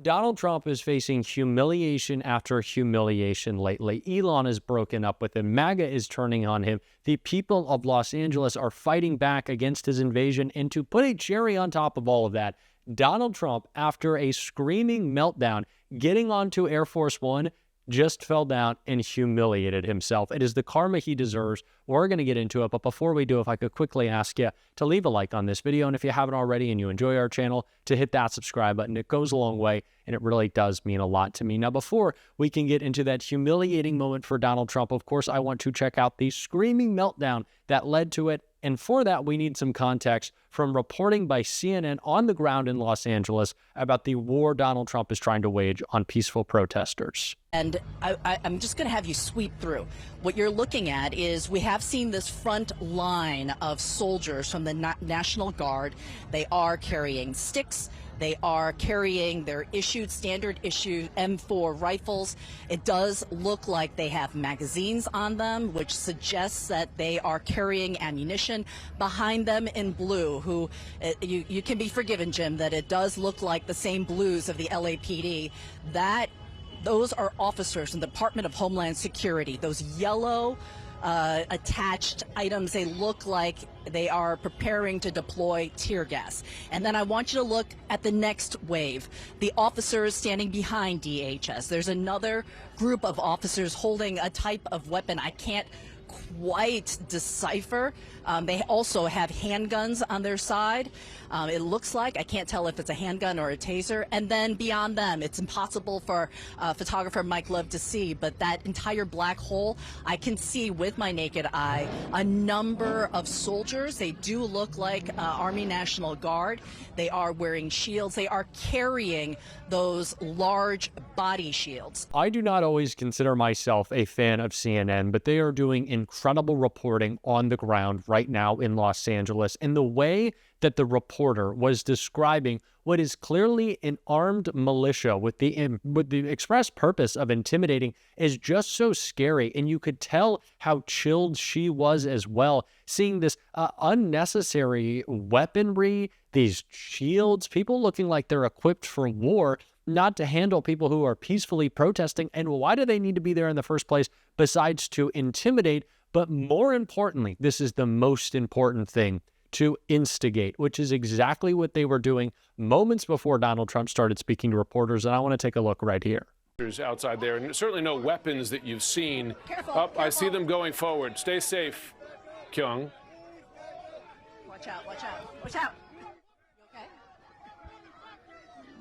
Donald Trump is facing humiliation after humiliation lately. Elon has broken up with him. MAGA is turning on him. The people of Los Angeles are fighting back against his invasion. And to put a cherry on top of all of that, Donald Trump, after a screaming meltdown, getting onto Air Force One, just fell down and humiliated himself. It is the karma he deserves. We're going to get into it, but before we do, if I could quickly ask you to leave a like on this video, and if you haven't already and you enjoy our channel, to hit that subscribe button. It goes a long way, and it really does mean a lot to me. Now, before we can get into that humiliating moment for Donald Trump, of course, I want to check out the screaming meltdown that led to it. And for that, we need some context from reporting by CNN on the ground in Los Angeles about the war Donald Trump is trying to wage on peaceful protesters. And I'm just going to have you sweep through. What you're looking at is we have seen this front line of soldiers from the National Guard. They are carrying sticks. They are carrying their standard issue M4 rifles. It does look like they have magazines on them, which suggests that they are carrying ammunition. Behind them in blue, who you can be forgiven, Jim, that it does look like the same blues of the LAPD. Those are officers in the Department of Homeland Security. Those yellow attached items, they look like they are preparing to deploy tear gas. And then I want you to look at the next wave, the officers standing behind DHS. There's another group of officers holding a type of weapon I can't quite decipher. They also have handguns on their side. It looks like, I can't tell if it's a handgun or a taser. And then beyond them, it's impossible for photographer Mike Love to see, but that entire black hole, I can see with my naked eye a number of soldiers. They do look like Army National Guard. They are wearing shields. They are carrying those large body shields. I do not always consider myself a fan of CNN, but they are doing incredible reporting on the ground right now in Los Angeles. And the way that the reporter was describing what is clearly an armed militia with the express purpose of intimidating is just so scary. And you could tell how chilled she was as well, seeing this unnecessary weaponry, these shields, people looking like they're equipped for war, not to handle people who are peacefully protesting. And why do they need to be there in the first place besides to intimidate? But more importantly, this is the most important thing, to instigate, which is exactly what they were doing moments before Donald Trump started speaking to reporters. And I want to take a look right here. Outside there, and certainly no weapons that you've seen. Careful. I see them going forward. Stay safe, Kyung. Watch out, watch out, watch out.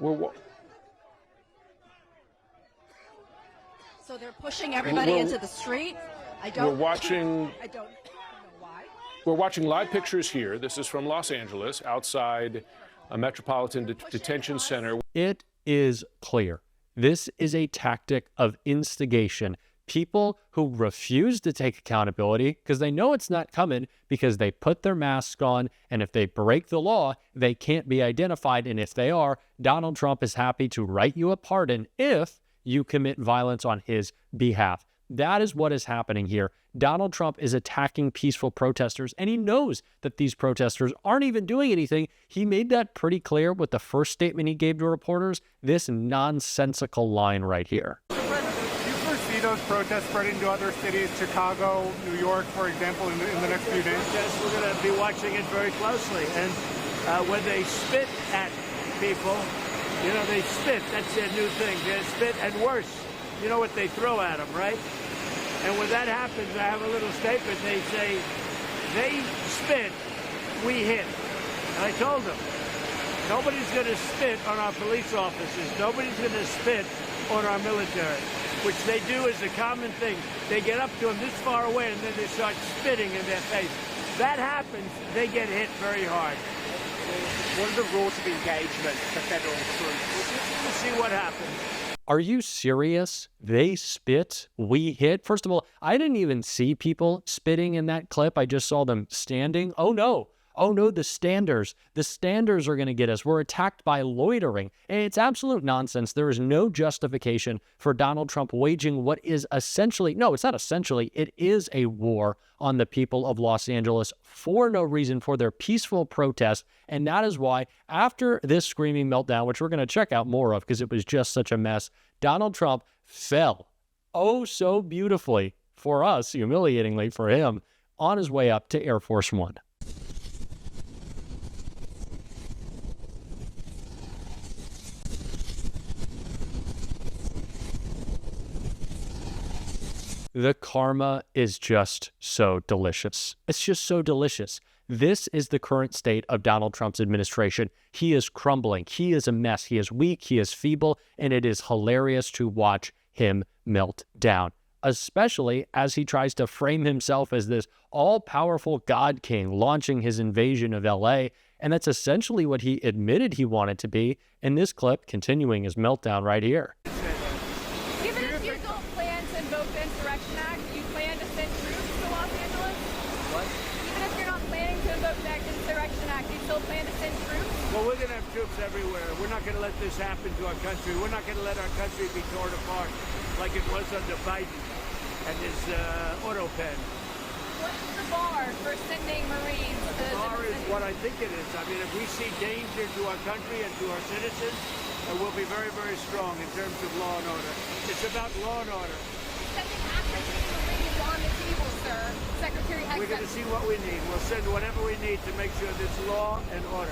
You okay? So they're pushing everybody into the street. We're watching live pictures here. This is from Los Angeles, outside a Metropolitan Detention Center. It is clear. This is a tactic of instigation. People who refuse to take accountability because they know it's not coming, because they put their masks on, and if they break the law, they can't be identified. And if they are, Donald Trump is happy to write you a pardon if you commit violence on his behalf. That is what is happening here. Donald Trump is attacking peaceful protesters, and he knows that these protesters aren't even doing anything. He made that pretty clear with the first statement he gave to reporters, this nonsensical line right here. Do you foresee those protests spreading to other cities, Chicago, New York, for example, in the next few days? Yes, we're going to be watching it very closely. And when they spit at people, you know, they spit. That's their new thing. They spit, and worse, you know what they throw at them, right? And when that happens, I have a little statement. They say, they spit, we hit. And I told them, nobody's going to spit on our police officers. Nobody's going to spit on our military, which they do as a common thing. They get up to them this far away, and then they start spitting in their face. That happens, they get hit very hard. What are the rules of engagement for federal troops? We'll see what happens. Are you serious? They spit, we hit? First of all, I didn't even see people spitting in that clip. I just saw them standing. Oh no. oh no, the standers are going to get us. We're attacked by loitering. And it's absolute nonsense. There is no justification for Donald Trump waging what is essentially, no, it's not essentially, it is a war on the people of Los Angeles for no reason, for their peaceful protest. And that is why after this screaming meltdown, which we're going to check out more of because it was just such a mess, Donald Trump fell oh so beautifully for us, humiliatingly for him, on his way up to Air Force One. The karma is just so delicious. It's just so delicious. This is the current state of Donald Trump's administration. He is crumbling. He is a mess. He is weak. He is feeble. And it is hilarious to watch him melt down, especially as he tries to frame himself as this all-powerful God King launching his invasion of LA. And that's essentially what he admitted he wanted to be in this clip, continuing his meltdown right here. Even if you don't plan to invoke the Insurrection Act, do you plan to send troops to Los Angeles? What? Even if you're not planning to invoke the Insurrection Act, do you still plan to send troops? Well, we're going to have troops everywhere. We're not going to let this happen to our country. We're not going to let our country be torn apart like it was under Biden and his auto pen. What's the bar for sending Marines to The bar is what I think it is. I mean, if we see danger to our country and to our citizens, we'll be very, very strong in terms of law and order. It's about law and order. sending active duty Marines on the table, sir? Secretary Hegseth. We're going to see what we need. We'll send whatever we need to make sure there's law and order.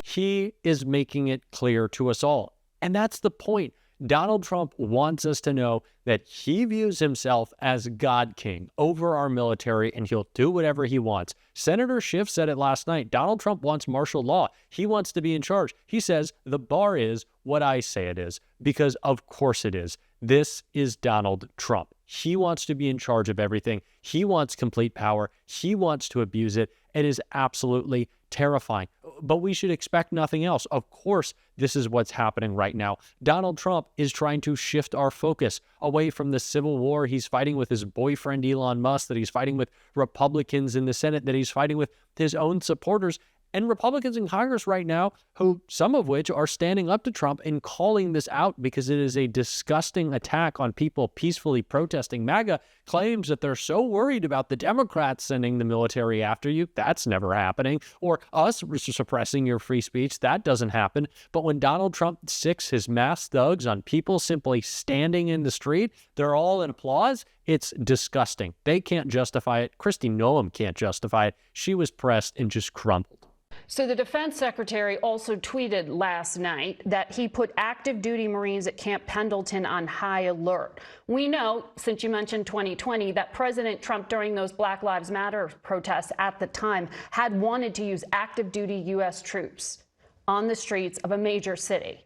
He is making it clear to us all. And that's the point. Donald Trump wants us to know that he views himself as God King over our military, and he'll do whatever he wants. Senator Schiff said it last night. Donald Trump wants martial law. He wants to be in charge. He says the bar is what I say it is, because of course it is. This is Donald Trump. He wants to be in charge of everything. He wants complete power. He wants to abuse it. It is absolutely terrifying. But we should expect nothing else. Of course, this is what's happening right now. Donald Trump is trying to shift our focus away from the civil war he's fighting with his boyfriend Elon Musk, that he's fighting with Republicans in the Senate, that he's fighting with his own supporters, and Republicans in Congress right now, who some of which are standing up to Trump and calling this out because it is a disgusting attack on people peacefully protesting. MAGA claims that they're so worried about the Democrats sending the military after you. That's never happening. Or us suppressing your free speech. That doesn't happen. But when Donald Trump sicks his mass thugs on people simply standing in the street, they're all in applause. It's disgusting. They can't justify it. Kristi Noem can't justify it. She was pressed and just crumbled. So the defense secretary also tweeted last night that he put active duty Marines at Camp Pendleton on high alert. We know, since you mentioned 2020, that President Trump, during those Black Lives Matter protests at the time, had wanted to use active duty U.S. troops on the streets of a major city.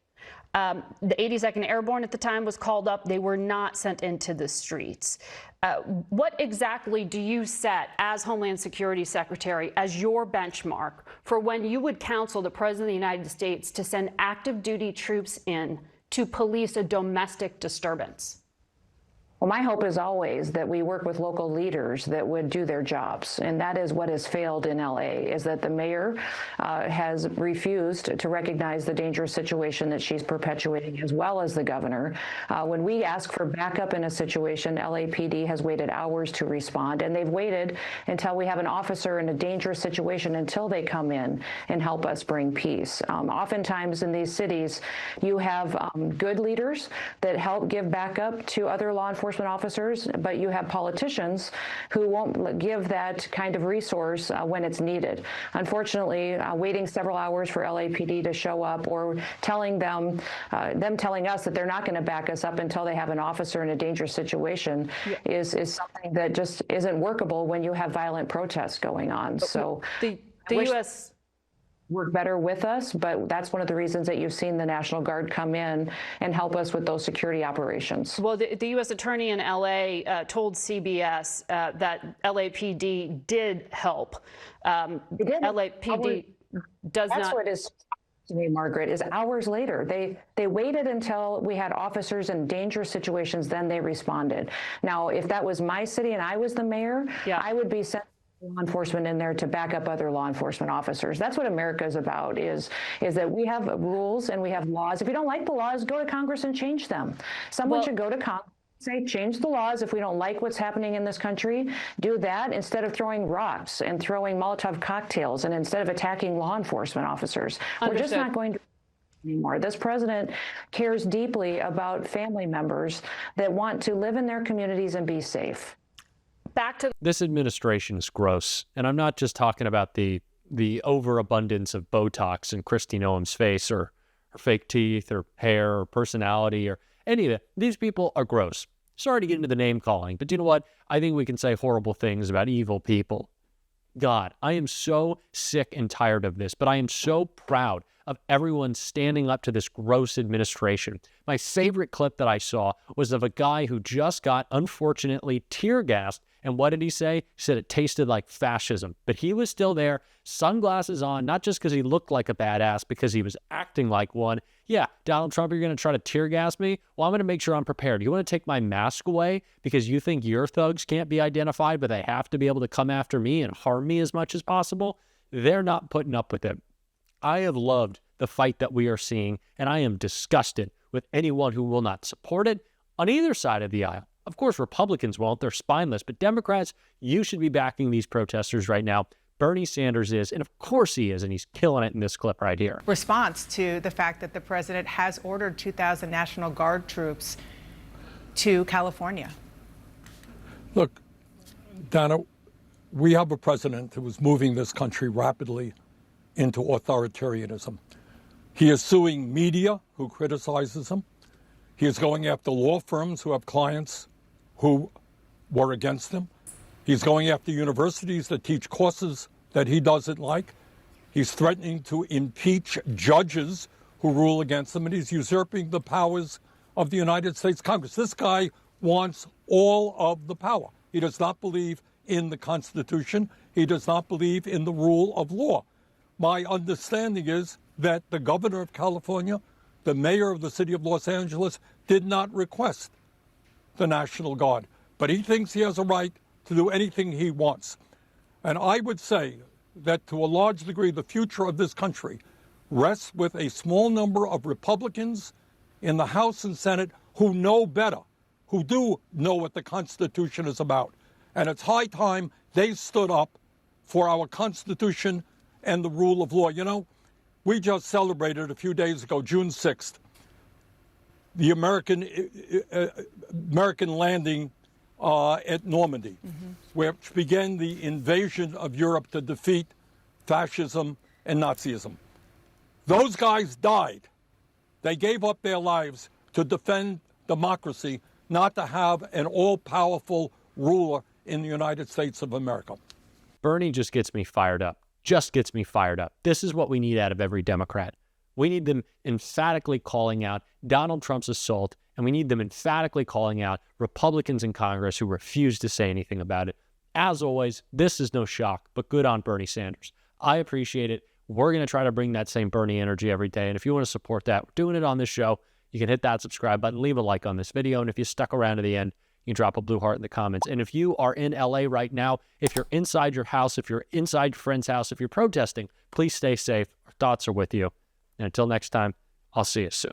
The 82nd Airborne at the time was called up. They were not sent into the streets. What exactly do you set as Homeland Security Secretary as your benchmark for when you would counsel the President of the United States to send active duty troops in to police a domestic disturbance? Well, my hope is always that we work with local leaders that would do their jobs. And that is what has failed in LA, is that the mayor has refused to recognize the dangerous situation that she's perpetuating, as well as the governor. When we ask for backup in a situation, LAPD has waited hours to respond, and they've waited until we have an officer in a dangerous situation until they come in and help us bring peace. Oftentimes in these cities, you have good leaders that help give backup to other law enforcement officers, but you have politicians who won't give that kind of resource when it's needed. Unfortunately, waiting several hours for LAPD to show up, or telling them telling us that they're not going to back us up until they have an officer in a dangerous situation is something that just isn't workable when you have violent protests going on. So the U.S. work better with us, but that's one of the reasons that you've seen the National Guard come in and help us with those security operations. Well, the U.S. Attorney in L.A. told CBS that LAPD did help. LAPD does not. That's what is to me, Margaret, is hours later. They waited until we had officers in dangerous situations, then they responded. Now, if that was my city and I was the mayor, I would be sent law enforcement in there to back up other law enforcement officers. That's what America is about, is that we have rules and we have laws. If you don't like the laws, go to Congress and change them. Someone should go to Congress, say, change the laws. If we don't like what's happening in this country, do that instead of throwing rocks and throwing Molotov cocktails and instead of attacking law enforcement officers. We're just not going to anymore. This president cares deeply about family members that want to live in their communities and be safe. Back to this administration is gross, and I'm not just talking about the overabundance of Botox in Kristi Noem's face, or her fake teeth, or hair, or personality, or any of that. These people are gross. Sorry to get into the name calling, but you know what? I think we can say horrible things about evil people. God, I am so sick and tired of this, but I am so proud of everyone standing up to this gross administration. My favorite clip that I saw was of a guy who just got, unfortunately, tear gassed. And what did he say? He said it tasted like fascism. But he was still there, sunglasses on, not just because he looked like a badass, because he was acting like one. Yeah, Donald Trump, you're going to try to tear gas me? Well, I'm going to make sure I'm prepared. You want to take my mask away because you think your thugs can't be identified, but they have to be able to come after me and harm me as much as possible? They're not putting up with it. I have loved the fight that we are seeing, and I am disgusted with anyone who will not support it on either side of the aisle. Of course, Republicans won't. They're spineless. But Democrats, you should be backing these protesters right now. Bernie Sanders is, and of course he is, and he's killing it in this clip right here. Response to the fact that the president has ordered 2,000 National Guard troops to California. Look, Dana, we have a president who is moving this country rapidly into authoritarianism. He is suing media who criticizes him. He is going after law firms who have clients who were against him. He's going after universities that teach courses that he doesn't like. He's threatening to impeach judges who rule against him, and he's usurping the powers of the United States Congress. This guy wants all of the power. He does not believe in the Constitution. He does not believe in the rule of law. My understanding is that the governor of California, the mayor of the city of Los Angeles, did not request the National Guard, but he thinks he has a right to do anything he wants. And I would say that to a large degree, the future of this country rests with a small number of Republicans in the House and Senate who know better, who do know what the Constitution is about. And it's high time they stood up for our Constitution and the rule of law. You know, we just celebrated a few days ago, June 6th, the American landing at Normandy, which began the invasion of Europe to defeat fascism and Nazism. Those guys died. They gave up their lives to defend democracy, not to have an all-powerful ruler in the United States of America. Bernie just gets me fired up. Just gets me fired up. This is what we need out of every Democrat. We need them emphatically calling out Donald Trump's assault, and we need them emphatically calling out Republicans in Congress who refuse to say anything about it. As always, this is no shock, but good on Bernie Sanders. I appreciate it. We're going to try to bring that same Bernie energy every day, and if you want to support that, we're doing it on this show. You can hit that subscribe button, leave a like on this video, and if you stuck around to the end, you can drop a blue heart in the comments. And if you are in LA right now, if you're inside your house, if you're inside your friend's house, if you're protesting, please stay safe. Our thoughts are with you. And until next time, I'll see you soon.